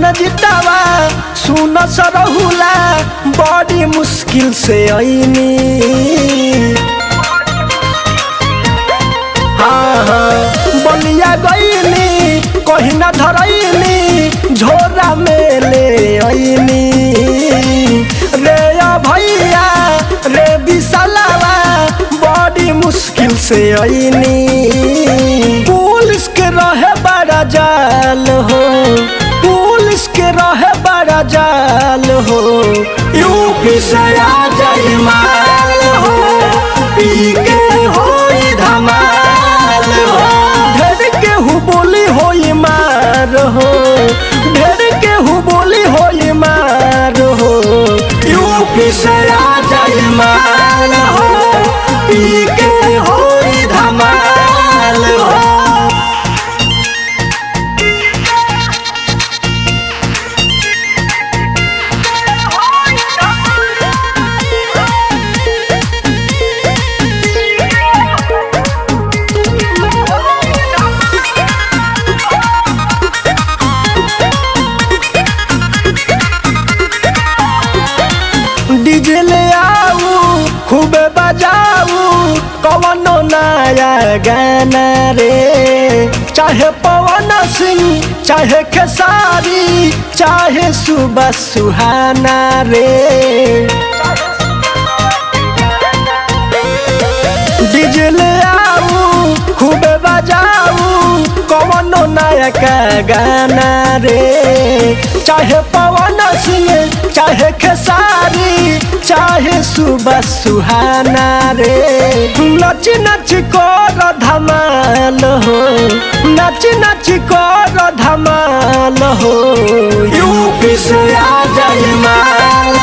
रंजीतवा सुन सरहुला बड़ी मुश्किल से आईनी। हाँ हाँ बलिया गईनी कहीं न धरैनी झोरा में ले आईनी। रे भैया रे विशालवा बड़ी मुश्किल से आईनी। पुलिस के रहे बड़ा जाल हो, पुलिस के रहे बड़ा जाल हो। यूपी से आ जाए माल हो, पी के होई धमाल हो। ढेर केहू बोली होई मार हो, ढेर केहू बोली होई मार हो। यूपी से आ जाए माल हो, पी के होई धमाल हो। डीजे ले आऊ खूबे बजाऊ कवनो नया गाना रे। चाहे पवन सिंह चाहे खेसारी चाहे सुबह सुहाना रे। डीजे ले आऊ खूबे बजाऊ कवनो नया का गाना रे। चाहे पवन सिंह चाहे खेसारी चाहे सुबह सुहाना रे। नच नच कर धमाल हो, नच नच कर धमाल हो। यूपी से आ जाए माल